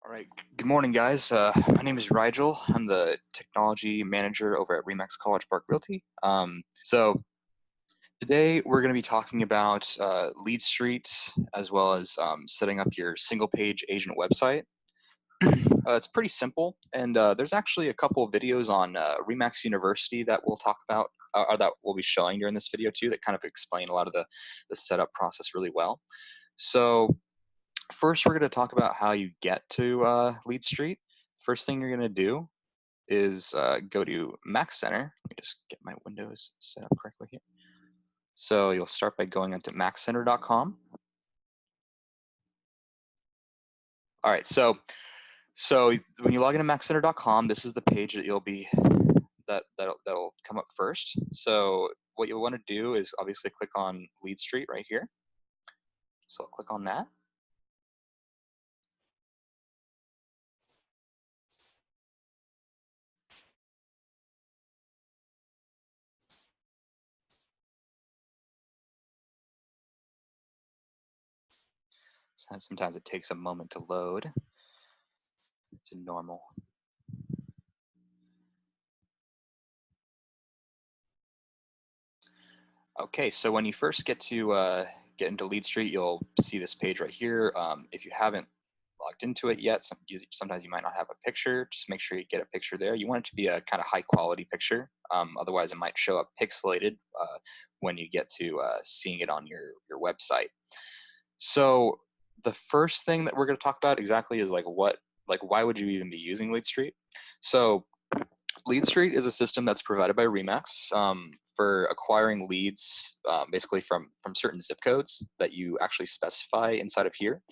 All right. Good morning, guys. My name is Rigel. I'm the technology manager over at Remax College Park Realty. So today we're going to be talking about LeadStreet as well as setting up your single-page agent website. It's pretty simple, and there's actually a couple of videos on Remax University that we'll talk about, or that we'll be showing during this video too, that kind of explain a lot of the setup process really well. So first, we're going to talk about how you get to LeadStreet. First thing you're going to do is go to Mac Center. Let me just get my windows set up correctly here. So you'll start by going into maccenter.com. All right, so when you log into maccenter.com, this is the page that that'll come up first. So what you'll want to do is obviously click on LeadStreet right here. So I'll click on that. Sometimes it takes a moment to load. It's normal. Okay, so when you first get into LeadStreet, you'll see this page right here. If you haven't logged into it yet, sometimes you might not have a picture. Just make sure you get a picture there. You want it to be a kind of high quality picture. Otherwise, it might show up pixelated when you get to seeing it on your website. So the first thing that we're going to talk about exactly is why would you even be using LeadStreet? So LeadStreet is a system that's provided by Remax for acquiring leads, basically from certain zip codes that you actually specify inside of here.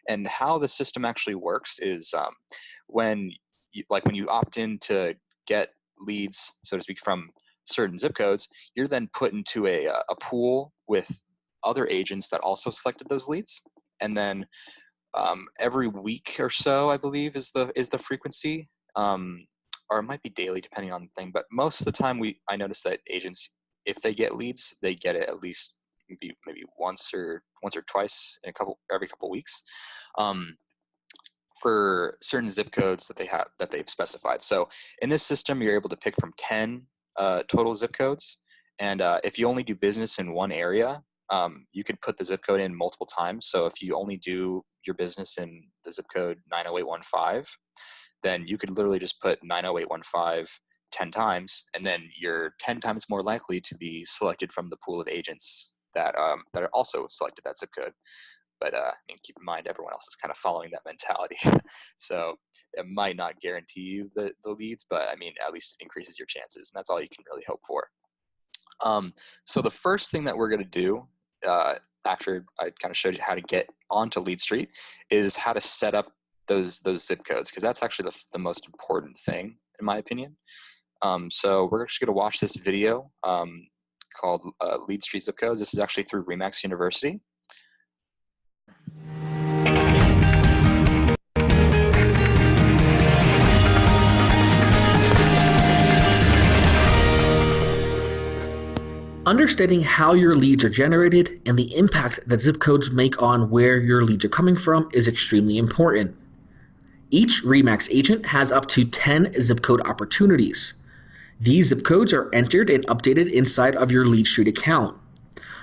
And how the system actually works is when you opt in to get leads, so to speak, from certain zip codes, you're then put into a pool with other agents that also selected those leads, and then every week or so, I believe, is the frequency. Or it might be daily depending on the thing, but most of the time I notice that agents, if they get leads, they get it at least maybe once or twice in every couple weeks, for certain zip codes that they've specified. So in this system, you're able to pick from 10 total zip codes, and if you only do business in one area, you could put the zip code in multiple times. So if you only do your business in the zip code 90815, then you could literally just put 90815 10 times, and then you're 10 times more likely to be selected from the pool of agents that are also selected that zip code. But keep in mind, everyone else is kind of following that mentality. So it might not guarantee you the leads, but at least it increases your chances, and that's all you can really hope for. So the first thing that we're going to do after I kind of showed you how to get onto LeadStreet is how to set up those zip codes, because that's actually the most important thing in my opinion. So we're just going to watch this video called LeadStreet Zip Codes. This is actually through Remax University. Understanding how your leads are generated and the impact that zip codes make on where your leads are coming from is extremely important. Each Remax agent has up to 10 zip code opportunities. These zip codes are entered and updated inside of your LeadStreet account.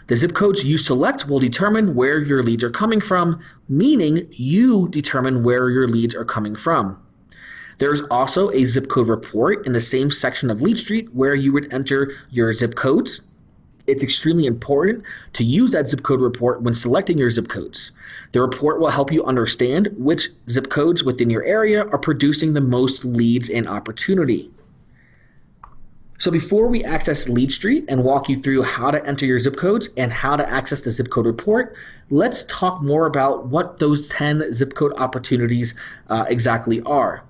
The zip codes you select will determine where your leads are coming from, meaning you determine where your leads are coming from. There is also a zip code report in the same section of LeadStreet where you would enter your zip codes. It's extremely important to use that zip code report when selecting your zip codes. The report will help you understand which zip codes within your area are producing the most leads and opportunity. So before we access LeadStreet and walk you through how to enter your zip codes and how to access the zip code report, let's talk more about what those 10 zip code opportunities exactly are.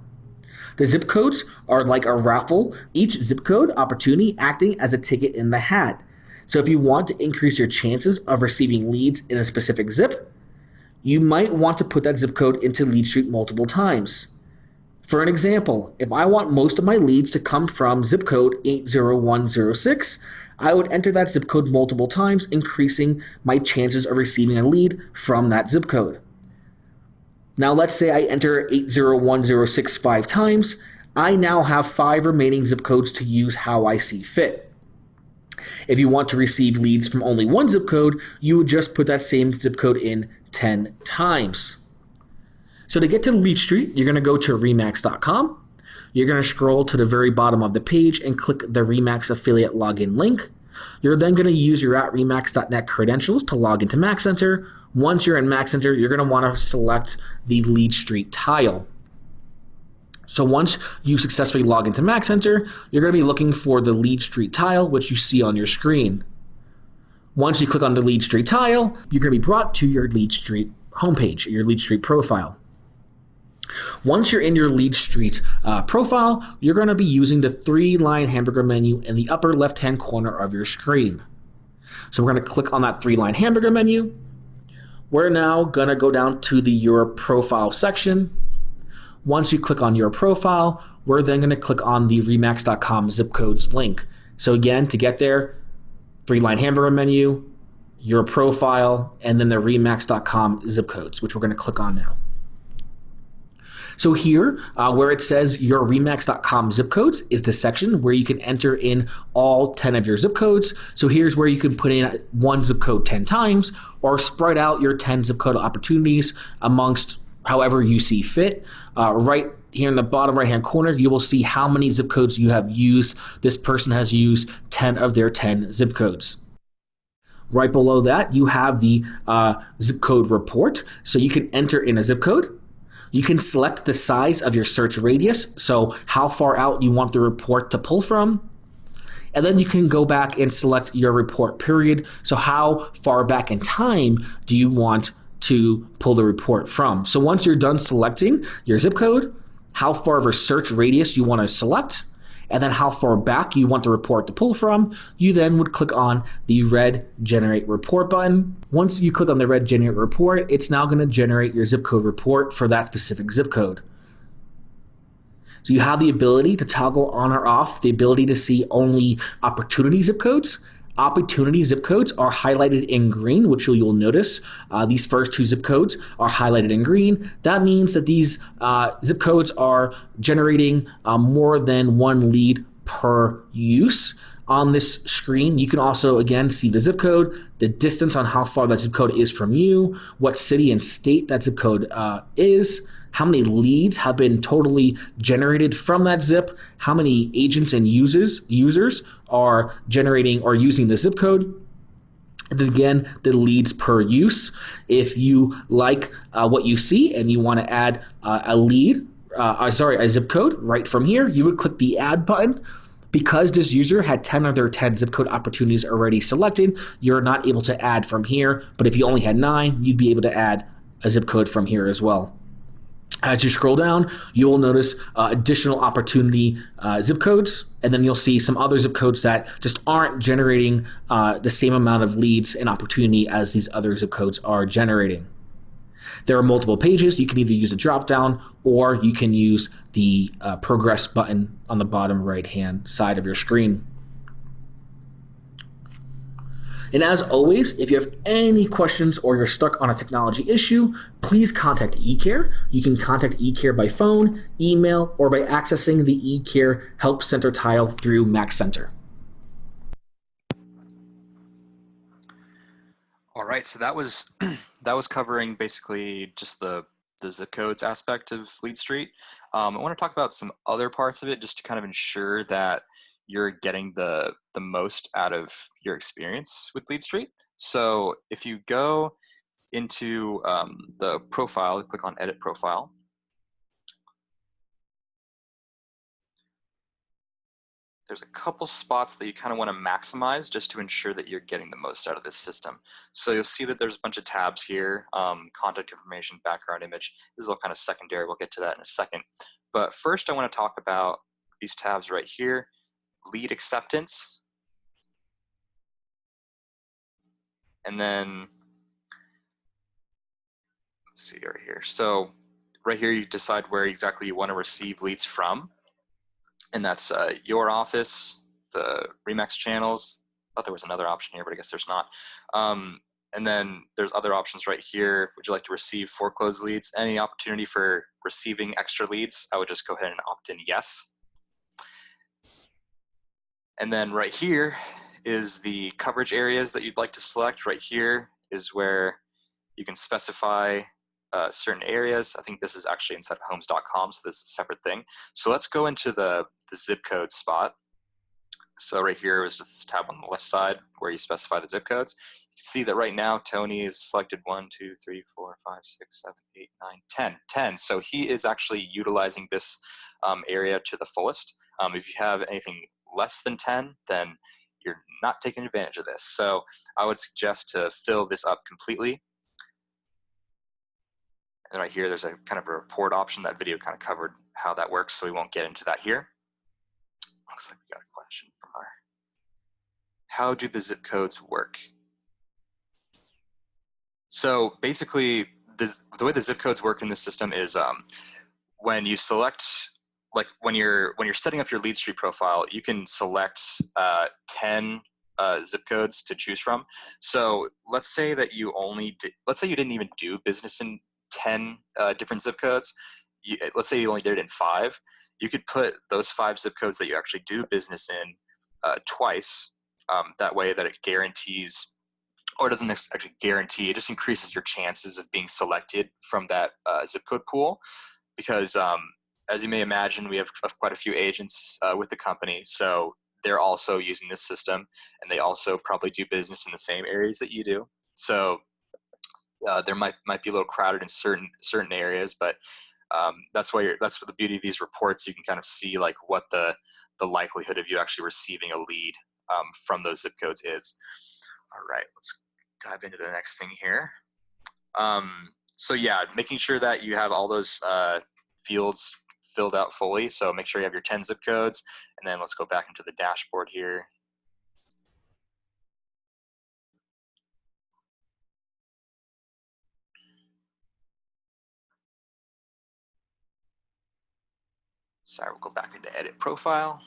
The zip codes are like a raffle, each zip code opportunity acting as a ticket in the hat. So if you want to increase your chances of receiving leads in a specific zip, you might want to put that zip code into LeadStreet multiple times. For an example, if I want most of my leads to come from zip code 80106, I would enter that zip code multiple times, increasing my chances of receiving a lead from that zip code. Now let's say I enter 801065 times. I now have 5 remaining zip codes to use how I see fit. If you want to receive leads from only one zip code, you would just put that same zip code in 10 times. So to get to LeadStreet, you're going to go to remax.com. You're going to scroll to the very bottom of the page and click the Remax affiliate login link. You're then going to use your @remax.net credentials to log into MaxCenter. Once you're in MaxCenter, you're going to want to select the LeadStreet tile. So once you successfully log into MaxCenter, you're going to be looking for the LeadStreet tile, which you see on your screen. Once you click on the LeadStreet tile, you're going to be brought to your LeadStreet homepage, your LeadStreet profile. Once you're in your LeadStreet profile, you're going to be using the 3-line hamburger menu in the upper left-hand corner of your screen. So we're going to click on that 3-line hamburger menu. We're now going to go down to the Your Profile section. Once you click on Your Profile, we're then going to click on the remax.com zip codes link. So again, to get there, 3-line hamburger menu, Your Profile, and then the remax.com zip codes, which we're going to click on now. So here, where it says your remax.com zip codes is the section where you can enter in all 10 of your zip codes. So here's where you can put in one zip code 10 times or spread out your 10 zip code opportunities amongst however you see fit. Right here in the bottom right-hand corner, you will see how many zip codes you have used. This person has used 10 of their 10 zip codes. Right below that, you have the zip code report. So you can enter in a zip code. You can select the size of your search radius, so how far out you want the report to pull from. And then you can go back and select your report period, so how far back in time do you want to pull the report from. So once you're done selecting your zip code, how far of a search radius you want to select, and then how far back you want the report to pull from, you then would click on the red Generate Report button. Once you click on the red Generate Report, it's now going to generate your zip code report for that specific zip code. So you have the ability to toggle on or off the ability to see only opportunity zip codes. Opportunity zip codes are highlighted in green, which you'll notice. These first 2 zip codes are highlighted in green. That means that these zip codes are generating more than one lead per use. On this screen, you can also, again, see the zip code, the distance on how far that zip code is from you, what city and state that zip code is, how many leads have been totally generated from that zip, how many agents and users are generating or using the zip code. And then again, the leads per use. If you like what you see and you want to add a zip code right from here, you would click the Add button. Because this user had 10 of their 10 zip code opportunities already selected, you're not able to add from here. But if you only had 9, you'd be able to add a zip code from here as well. As you scroll down, you will notice additional opportunity zip codes, and then you'll see some other zip codes that just aren't generating the same amount of leads and opportunity as these other zip codes are generating. There are multiple pages. You can either use the drop-down or you can use the progress button on the bottom right-hand side of your screen. And as always, if you have any questions or you're stuck on a technology issue, please contact eCare. You can contact eCare by phone, email, or by accessing the eCare Help Center tile through MaxCenter. All right, so that was covering basically just the zip codes aspect of LeadStreet. I want to talk about some other parts of it just to kind of ensure that you're getting the most out of your experience with LeadStreet. So if you go into the profile, click on Edit Profile. There's a couple spots that you kind of want to maximize just to ensure that you're getting the most out of this system. So you'll see that there's a bunch of tabs here, contact information, background image. This is all kind of secondary. We'll get to that in a second. But first I want to talk about these tabs right here, lead acceptance. And then, let's see right here. So right here, you decide where exactly you want to receive leads from. And that's your office, the Remax channels. I thought there was another option here, but I guess there's not. And then there's other options right here. Would you like to receive foreclosed leads? Any opportunity for receiving extra leads, I would just go ahead and opt in yes. And then right here is the coverage areas that you'd like to select. Right here is where you can specify certain areas. I think this is actually inside of homes.com, so this is a separate thing. So let's go into the zip code spot. So right here is just this tab on the left side where you specify the zip codes. You can see that right now Tony is selected 1, 2, 3, 4, 5, 6, 7, 8, 9, 10. 10. So he is actually utilizing this area to the fullest. If you have anything less than 10, then you're not taking advantage of this. So I would suggest to fill this up completely. And right here, there's a kind of a report option. That video kind of covered how that works, so we won't get into that here. Looks like we got a question from our. How do the zip codes work? So basically, the way the zip codes work in this system is when you select, like when you're setting up your LeadStreet profile, you can select 10 zip codes to choose from. So let's say that you let's say you didn't even do business in 10 different zip codes. Let's say you only did it in 5. You could put those 5 zip codes that you actually do business in twice. That way that it guarantees, or it doesn't actually guarantee, it just increases your chances of being selected from that zip code pool. Because as you may imagine, we have quite a few agents with the company, so they're also using this system, and they also probably do business in the same areas that you do. So there might be a little crowded in certain areas, but that's what the beauty of these reports. You can kind of see like what the likelihood of you actually receiving a lead from those zip codes is. All right, let's dive into the next thing here. So yeah, making sure that you have all those fields filled out fully. So make sure you have your 10 zip codes, and then let's go back into the dashboard here. Sorry, we'll go back into edit profile.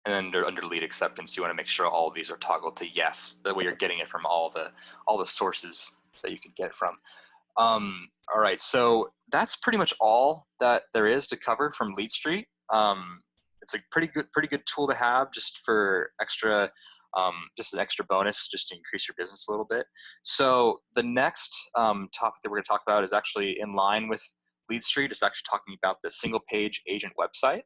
And then under lead acceptance, you want to make sure all of these are toggled to yes. That way you're getting it from all the sources that you can get it from. All right, so that's pretty much all that there is to cover from LeadStreet. It's a pretty good tool to have just for extra, just an extra bonus, just to increase your business a little bit. So the next topic that we're going to talk about is actually in line with LeadStreet. It's actually talking about the single page agent website.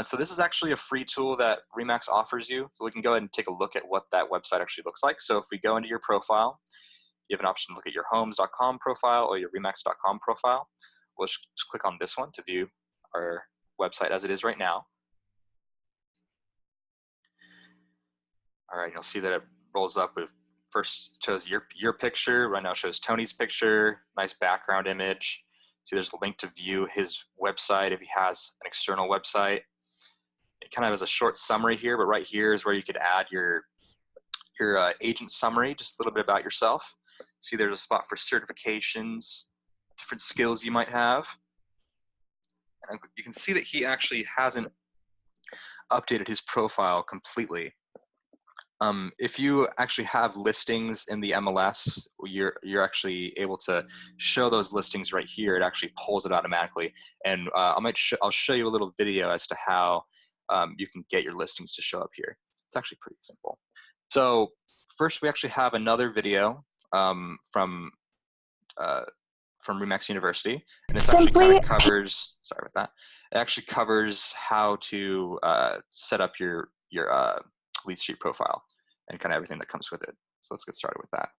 So this is actually a free tool that Remax offers you. So we can go ahead and take a look at what that website actually looks like. So if we go into your profile, you have an option to look at your homes.com profile or your remax.com profile. We'll just click on this one to view our website as it is right now. All right, you'll see that it rolls up with, first shows your picture, right now it shows Tony's picture, nice background image. See there's a link to view his website if he has an external website. It kind of has a short summary here, but right here is where you could add your agent summary, just a little bit about yourself. See there's a spot for certifications, different skills you might have. And you can see that he actually hasn't updated his profile completely. If you actually have listings in the MLS, you're actually able to show those listings right here. It actually pulls it automatically, and I'll show you a little video as to how you can get your listings to show up here. It's actually pretty simple. So first, we actually have another video from Remax University, and this actually kind of covers. Sorry about that. It actually covers how to set up your LeadStreet profile and kind of everything that comes with it. So let's get started with that.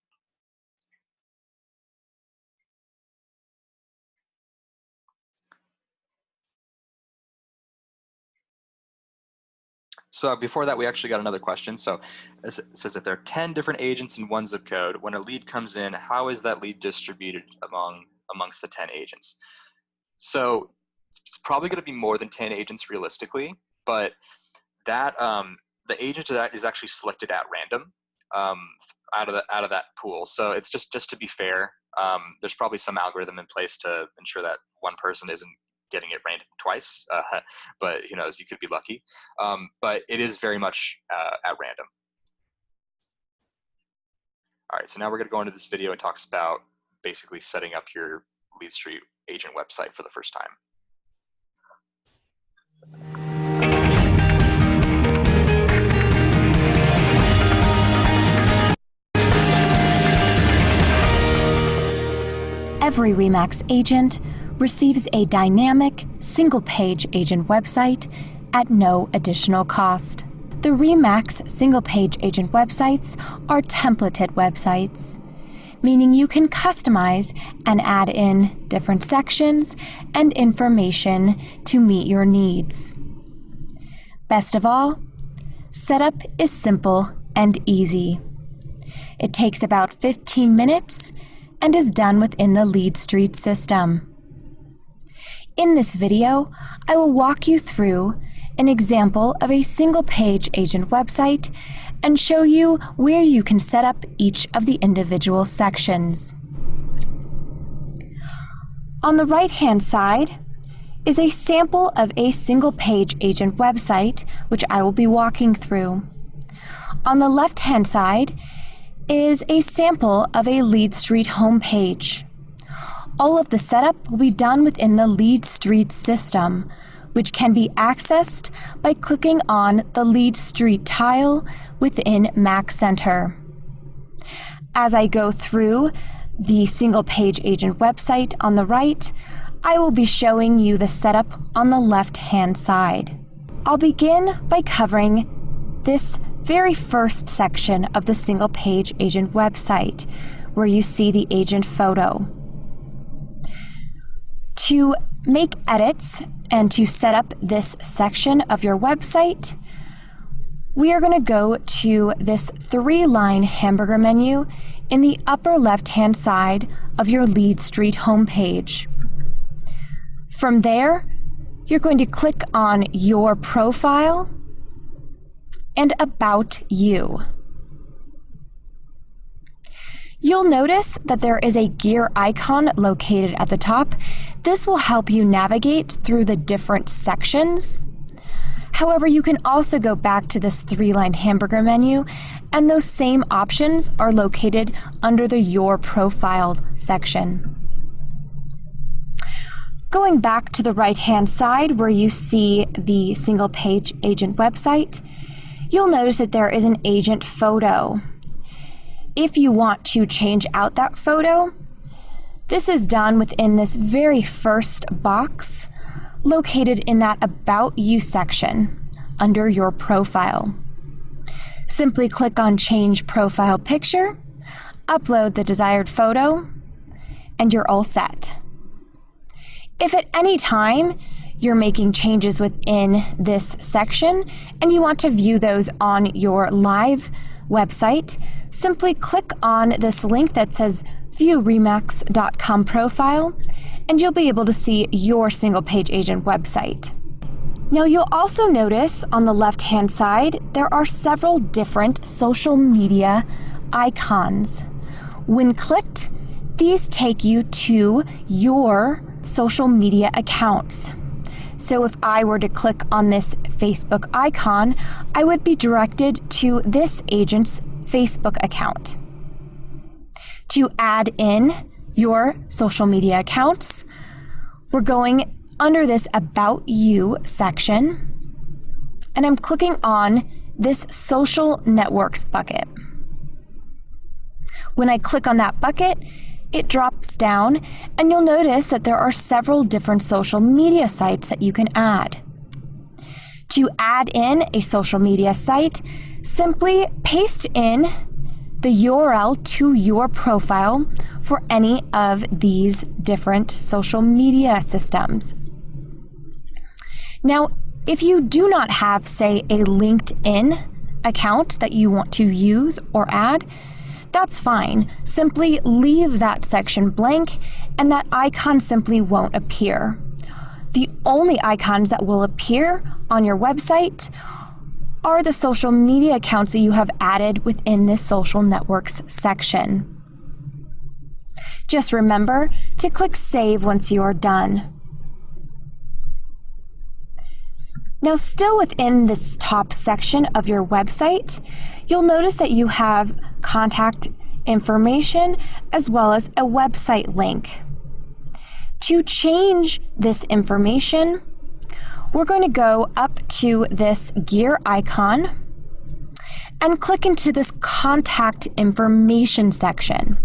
So before that, we actually got another question. So it says that there are 10 different agents in one zip code. When a lead comes in, how is that lead distributed amongst the 10 agents? So it's probably going to be more than 10 agents realistically, but that the agent of that is actually selected at random out of that pool. So it's just to be fair. There's probably some algorithm in place to ensure that one person isn't getting it random twice, but who knows, you could be lucky. But it is very much at random. All right, so now we're going to go into this video and talks about basically setting up your LeadStreet agent website for the first time. Every RE/MAX agent receives a dynamic, single-page agent website at no additional cost. The RE/MAX single-page agent websites are templated websites, meaning you can customize and add in different sections and information to meet your needs. Best of all, setup is simple and easy. It takes about 15 minutes and is done within the LeadStreet system. In this video, I will walk you through an example of a single-page agent website and show you where you can set up each of the individual sections. On the right-hand side is a sample of a single-page agent website, which I will be walking through. On the left-hand side is a sample of a LeadStreet homepage. All of the setup will be done within the LeadStreet system, which can be accessed by clicking on the LeadStreet tile within MAX Center. As I go through the single-page agent website on the right, I will be showing you the setup on the left-hand side. I'll begin by covering this very first section of the single-page agent website, where you see the agent photo. To make edits and to set up this section of your website, we are going to go to this 3-line hamburger menu in the upper left-hand side of your LeadStreet homepage. From there, you're going to click on Your Profile and About You. You'll notice that there is a gear icon located at the top. This will help you navigate through the different sections. However, you can also go back to this 3-line hamburger menu, and those same options are located under the Your Profile section. Going back to the right-hand side where you see the single-page agent website, you'll notice that there is an agent photo. If you want to change out that photo, this is done within this very first box located in that About You section under your profile. Simply click on Change Profile Picture, upload the desired photo, and you're all set. If at any time you're making changes within this section and you want to view those on your live website, simply click on this link that says View RE/MAX.com profile, and you'll be able to see your single-page agent website. Now you'll also notice on the left-hand side there are several different social media icons. When clicked, these take you to your social media accounts. So if I were to click on this Facebook icon, I would be directed to this agent's Facebook account. To add in your social media accounts, we're going under this About You section, and I'm clicking on this Social Networks bucket. When I click on that bucket, it drops down, and you'll notice that there are several different social media sites that you can add. To add in a social media site, simply paste in the URL to your profile for any of these different social media systems. Now, if you do not have, say, a LinkedIn account that you want to use or add, that's fine. Simply leave that section blank and that icon simply won't appear. The only icons that will appear on your website are the social media accounts that you have added within this social networks section. Just remember to click Save once you are done. Now, still within this top section of your website, you'll notice that you have contact information as well as a website link. To change this information, we're going to go up to this gear icon and click into this contact information section.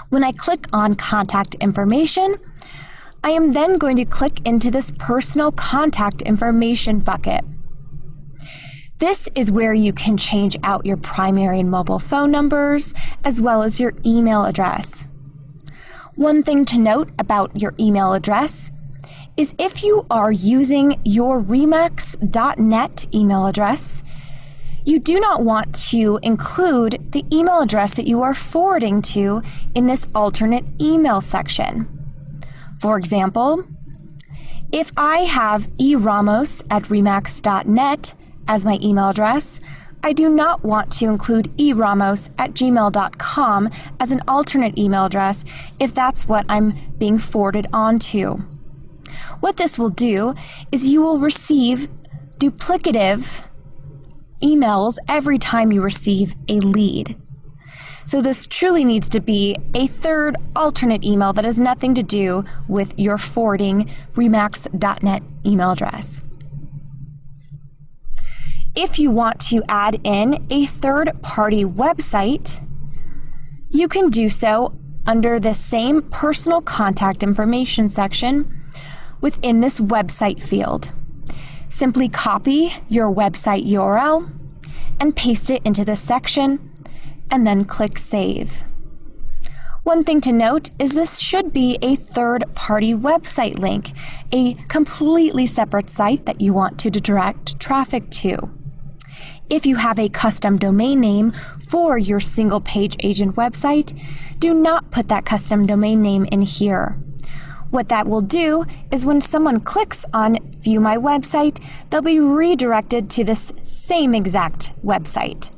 When I click on contact information, I am then going to click into this personal contact information bucket. This is where you can change out your primary and mobile phone numbers as well as your email address. One thing to note about your email address is if you are using your remax.net email address, you do not want to include the email address that you are forwarding to in this alternate email section. For example, if I have eramos@remax.net as my email address, I do not want to include eramos@gmail.com as an alternate email address if that's what I'm being forwarded on to. What this will do is you will receive duplicative emails every time you receive a lead. So this truly needs to be a third alternate email that has nothing to do with your forwarding remax.net email address. If you want to add in a third-party website, you can do so under the same personal contact information section within this website field. Simply copy your website URL and paste it into this section, and then click Save. One thing to note is this should be a third-party website link, a completely separate site that you want to direct traffic to. If you have a custom domain name for your single-page agent website, do not put that custom domain name in here. What that will do is when someone clicks on View My Website, they'll be redirected to this same exact website.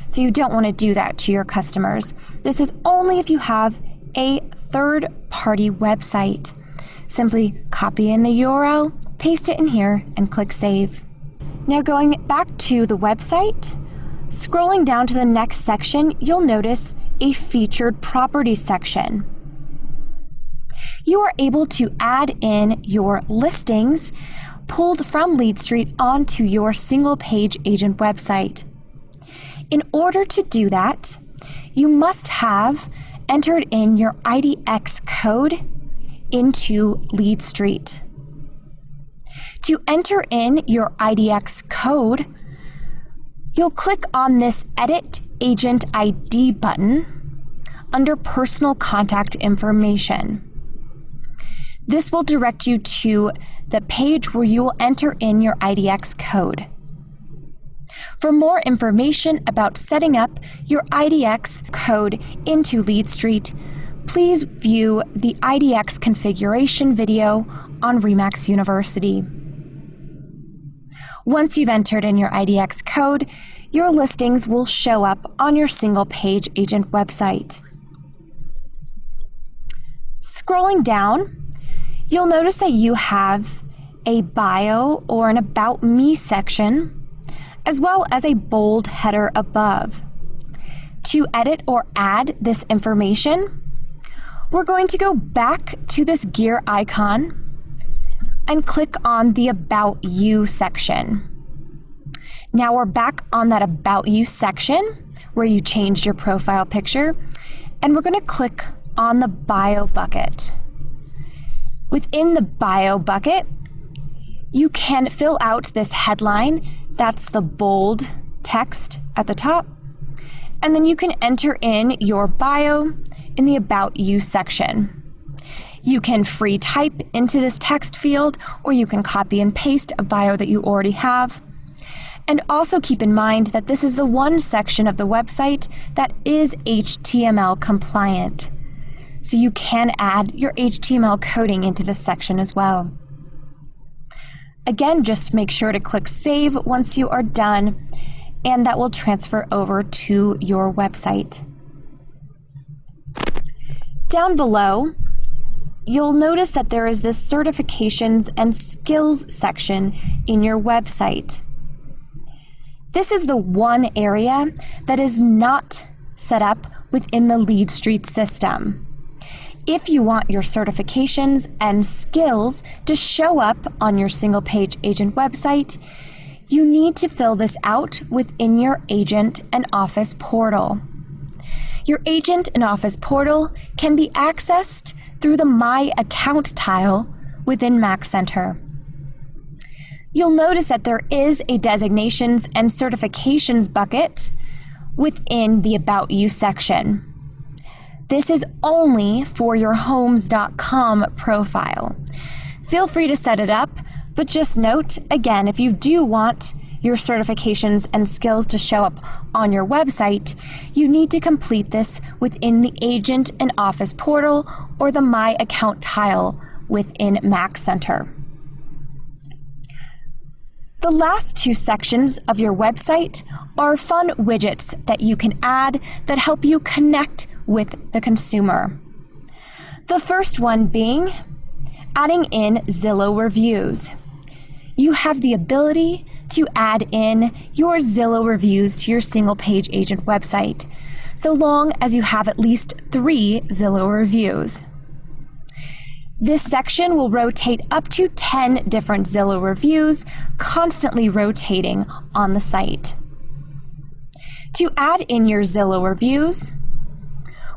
So you don't want to do that to your customers. This is only if you have a third-party website. Simply copy in the URL, paste it in here, and click Save. Now going back to the website, scrolling down to the next section, you'll notice a Featured Properties section. You are able to add in your listings pulled from LeadStreet onto your single-page agent website. In order to do that, you must have entered in your IDX code into LeadStreet. To enter in your IDX code, you'll click on this Edit Agent ID button under Personal Contact Information. This will direct you to the page where you will enter in your IDX code. For more information about setting up your IDX code into LeadStreet, please view the IDX configuration video on Remax University. Once you've entered in your IDX code, your listings will show up on your single-page agent website. Scrolling down, you'll notice that you have a bio or an About Me section, as well as a bold header above. To edit or add this information, we're going to go back to this gear icon and click on the About You section. Now we're back on that About You section where you changed your profile picture, and we're going to click on the Bio bucket. Within the Bio bucket, you can fill out this headline, that's the bold text at the top, and then you can enter in your bio in the About You section. You can free type into this text field, or you can copy and paste a bio that you already have. And also keep in mind that this is the one section of the website that is HTML compliant. So you can add your HTML coding into this section as well. Again, just make sure to click Save once you are done, and that will transfer over to your website. Down below, you'll notice that there is this certifications and skills section in your website. This is the one area that is not set up within the LeadStreet system. If you want your certifications and skills to show up on your single page agent website, you need to fill this out within your agent and office portal. Your agent and office portal can be accessed through the My Account tile within MacCenter. You'll notice that there is a designations and certifications bucket within the About You section. This is only for your homes.com profile. Feel free to set it up, but just note, again, if you do want your certifications and skills to show up on your website, you need to complete this within the Agent and Office portal or the My Account tile within MacCenter. The last two sections of your website are fun widgets that you can add that help you connect with the consumer. The first one being adding in Zillow reviews. You have the ability to add in your Zillow reviews to your single page agent website, so long as you have at least 3 Zillow reviews. This section will rotate up to 10 different Zillow reviews, constantly rotating on the site. To add in your Zillow reviews,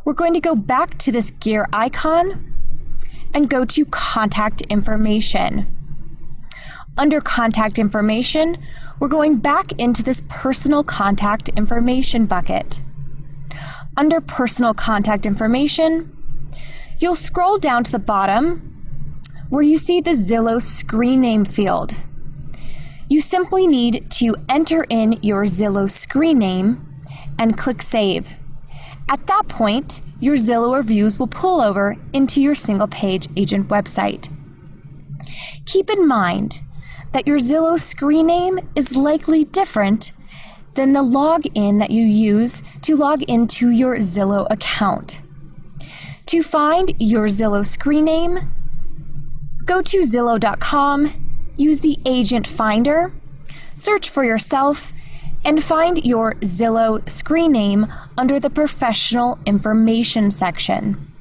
we're going to go back to this gear icon and go to Contact Information. Under Contact Information, we're going back into this Personal Contact Information bucket. Under Personal Contact Information, you'll scroll down to the bottom where you see the Zillow screen name field. You simply need to enter in your Zillow screen name and click Save. At that point, your Zillow reviews will pull over into your single page agent website. Keep in mind that your Zillow screen name is likely different than the login that you use to log into your Zillow account. To find your Zillow screen name, go to Zillow.com, use the Agent Finder, search for yourself, and find your Zillow screen name under the Professional Information section.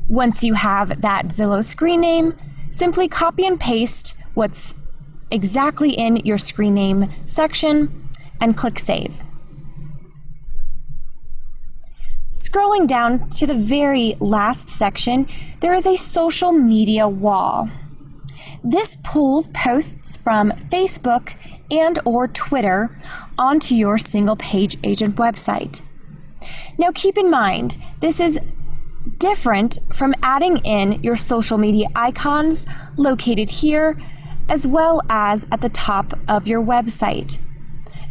Once you have that Zillow screen name, simply copy and paste what's exactly in your screen name section and click Save. Scrolling down to the very last section, there is a social media wall. This pulls posts from Facebook and or Twitter onto your single page agent website. Now keep in mind, this is different from adding in your social media icons located here, as well as at the top of your website.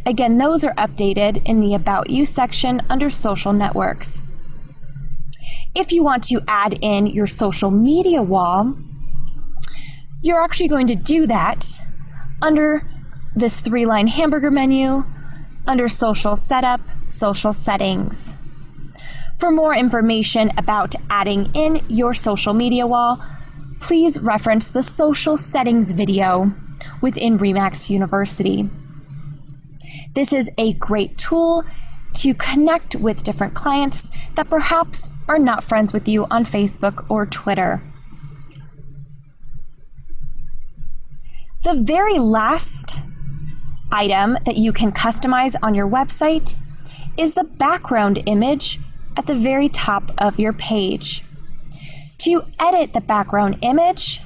Again, those are updated in the About You section under Social Networks. If you want to add in your social media wall, you're actually going to do that under this 3-line hamburger menu, under Social Setup, Social Settings. For more information about adding in your social media wall, please reference the Social Settings video within RE/MAX University. This is a great tool to connect with different clients that perhaps are not friends with you on Facebook or Twitter. The very last item that you can customize on your website is the background image at the very top of your page. To edit the background image,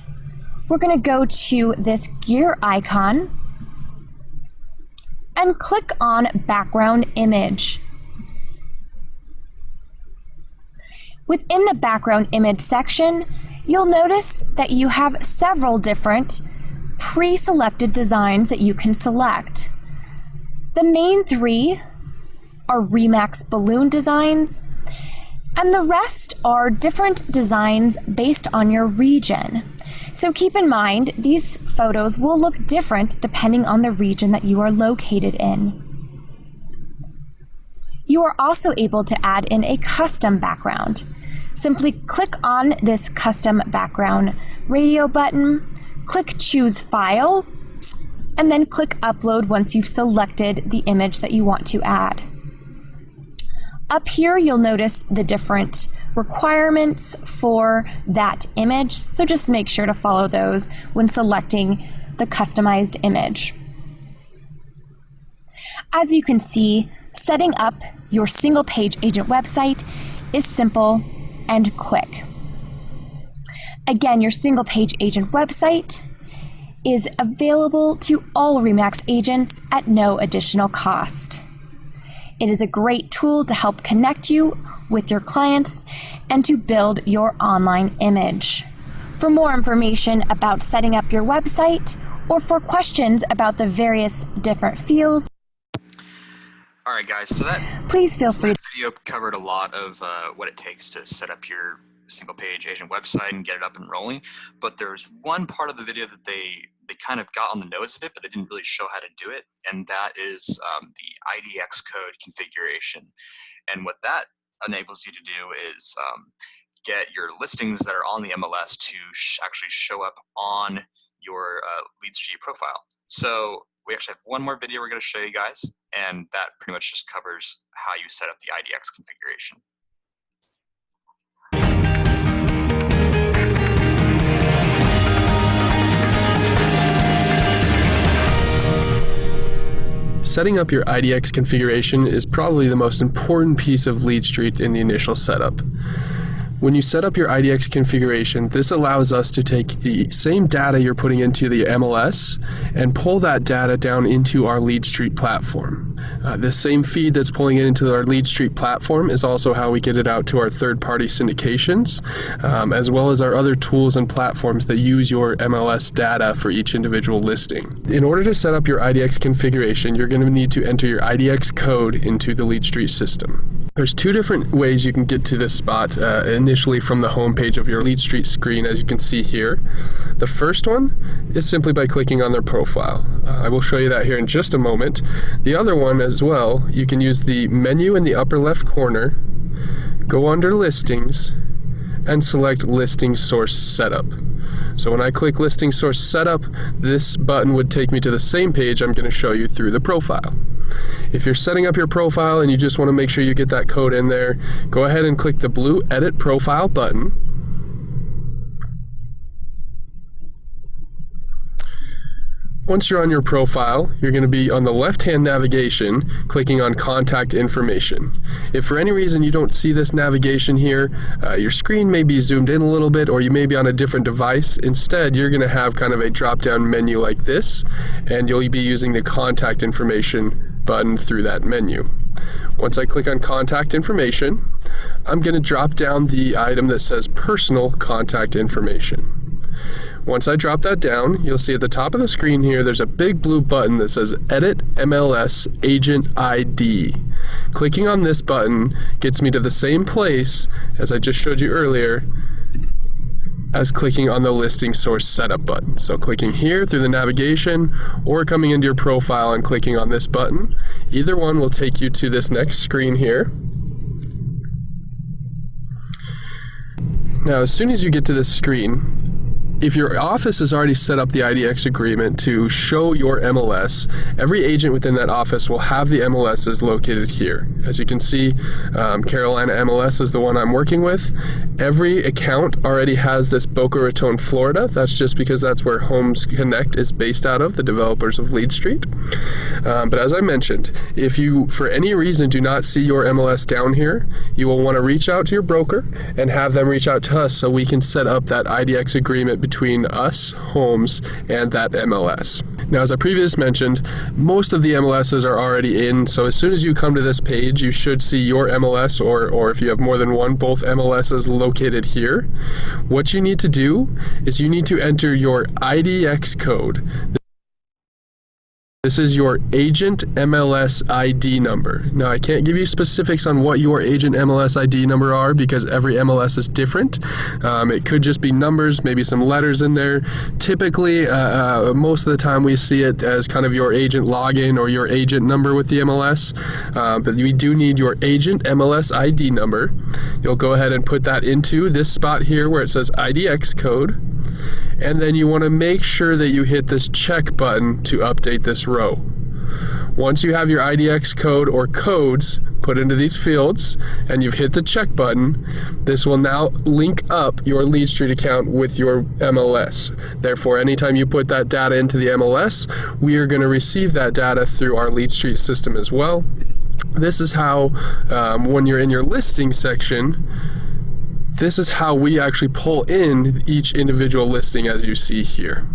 we're going to go to this gear icon and click on Background Image. Within the Background Image section, you'll notice that you have several different pre-selected designs that you can select. The main 3 are RE/MAX balloon designs, and the rest are different designs based on your region. So keep in mind, these photos will look different depending on the region that you are located in. You are also able to add in a custom background. simply click on this custom background radio button, click choose file, and then click upload once you've selected the image that you want to add. Up here, you'll notice the different requirements for that image, so just make sure to follow those when selecting the customized image. As you can see, setting up your single page agent website is simple and quick. Again, your single page agent website is available to all RE/MAX agents at no additional cost. It is a great tool to help connect you with your clients and to build your online image. For more information about setting up your website or for questions about the various different fields, all right, guys, so that please feel free. That video covered a lot of what it takes to set up your single page agent website and get it up and rolling. But there's one part of the video that they kind of got on the nose of it, but they didn't really show how to do it, and that is the IDX code configuration. And what that enables you to do is get your listings that are on the MLS to actually show up on your LeadStreet profile. So we actually have one more video we're going to show you guys, and that pretty much just covers how you set up the IDX configuration. Setting up your IDX configuration is probably the most important piece of LeadStreet in the initial setup. When you set up your IDX configuration, this allows us to take the same data you're putting into the MLS and pull that data down into our LeadStreet platform. The same feed that's pulling it into our LeadStreet platform is also how we get it out to our third-party syndications, as well as our other tools and platforms that use your MLS data for each individual listing. In order to set up your IDX configuration, you're going to need to enter your IDX code into the LeadStreet system. There's two different ways you can get to this spot initially from the home page of your LeadStreet screen, as you can see here. The first one is simply by clicking on their profile. I will show you that here in just a moment. The other one as well, you can use the menu in the upper left corner, go under Listings, and select Listing Source Setup. So when I click Listing Source Setup, this button would take me to the same page I'm going to show you through the profile. If you're setting up your profile and you just want to make sure you get that code in there, go ahead and click the blue Edit Profile button. Once you're on your profile, you're going to be on the left-hand navigation, clicking on Contact Information. If for any reason you don't see this navigation here, your screen may be zoomed in a little bit, or you may be on a different device. Instead, you're going to have kind of a drop-down menu like this, and you'll be using the Contact Information button through that menu. Once I click on Contact Information, I'm going to drop down the item that says Personal Contact Information. Once I drop that down, you'll see at the top of the screen here, there's a big blue button that says Edit MLS Agent ID. Clicking on this button gets me to the same place as I just showed you earlier as clicking on the Listing Source Setup button. So clicking here through the navigation or coming into your profile and clicking on this button, either one will take you to this next screen here. Now, as soon as you get to this screen, if your office has already set up the IDX agreement to show your MLS, every agent within that office will have the MLSs located here. As you can see, Carolina MLS is the one I'm working with. Every account already has this Boca Raton, Florida. That's just because that's where Homes Connect is based out of, the developers of LeadStreet. But as I mentioned, if you, for any reason, do not see your MLS down here, you will want to reach out to your broker and have them reach out to us so we can set up that IDX agreement between us, Homes, and that MLS. Now, as I previously mentioned, most of the MLSs are already in, so as soon as you come to this page, you should see your MLS, or if you have more than one, both MLSs located here. What you need to do is you need to enter your IDX code. This is your agent MLS ID number. Now, I can't give you specifics on what your agent MLS ID number are because every MLS is different. It could just be numbers, maybe some letters in there. Typically, most of the time we see it as kind of your agent login or your agent number with the MLS. But we do need your agent MLS ID number. You'll go ahead and put that into this spot here where it says IDX code. And then you want to make sure that you hit this check button to update this row. Once you have your IDX code or codes put into these fields and you've hit the check button, this will now link up your LeadStreet account with your MLS. Therefore, anytime you put that data into the MLS, we are going to receive that data through our LeadStreet system as well. This is how, when you're in your listing section, this is how we actually pull in each individual listing as you see here.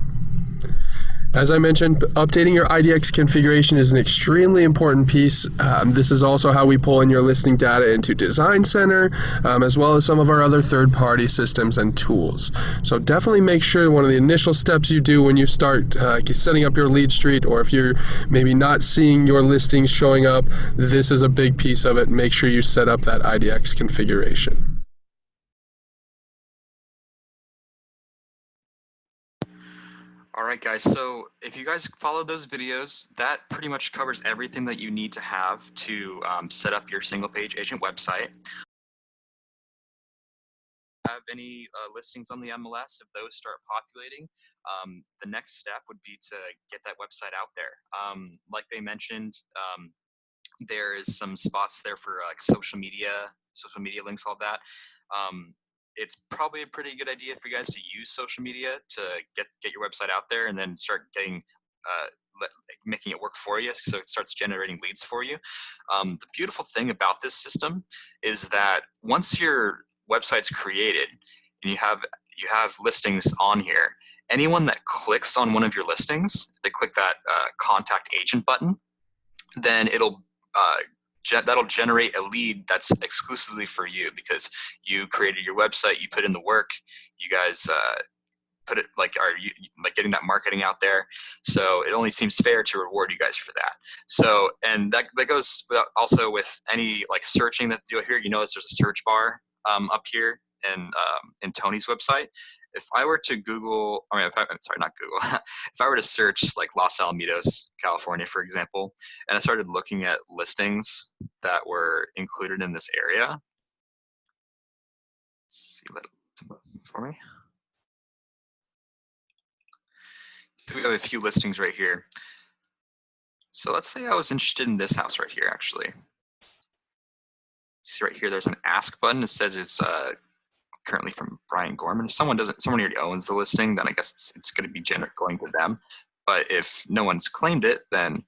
As I mentioned, updating your IDX configuration is an extremely important piece. This is also how we pull in your listing data into Design Center, as well as some of our other third-party systems and tools. So definitely make sure one of the initial steps you do when you start setting up your LeadStreet, or if you're maybe not seeing your listings showing up, this is a big piece of it. Make sure you set up that IDX configuration. All right, guys, so if you guys follow those videos, that pretty much covers everything that you need to have to set up your single page agent website. Have any listings on the MLS, if those start populating, the next step would be to get that website out there. Like they mentioned, there is some spots there for like social media links, all that. It's probably a pretty good idea for you guys to use social media to get your website out there and then start getting making it work for you, so it starts generating leads for you. The beautiful thing about this system is that once your website's created and you have listings on here, anyone that clicks on one of your listings, they click that contact agent button, then it'll that'll generate a lead that's exclusively for you because you created your website, you put in the work, you guys put it like getting that marketing out there. So it only seems fair to reward you guys for that. So, and that goes also with any like searching that you'll hear. You notice there's a search bar up here in Tony's website. If I were to Google, I'm sorry, not Google. If I were to search like Los Alamitos, California, for example, and I started looking at listings that were included in this area, let's see, let it for me. So we have a few listings right here. So let's say I was interested in this house right here, actually. See right here, there's an ask button. It says it's currently from Brian Gorman. If someone already owns the listing, then I guess it's going to be going to them. But if no one's claimed it, then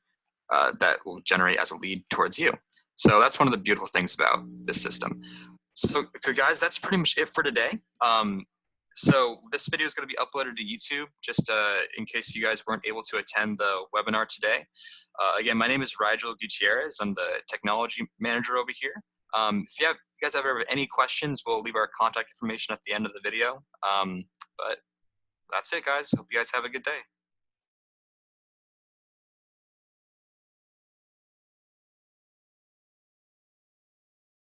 that will generate as a lead towards you. So that's one of the beautiful things about this system. So guys, that's pretty much it for today. So this video is going to be uploaded to YouTube, just in case you guys weren't able to attend the webinar today. Again, my name is Rigel Gutierrez. I'm the technology manager over here. If you guys have ever any questions, we'll leave our contact information at the end of the video. But that's it, guys. Hope you guys have a good day.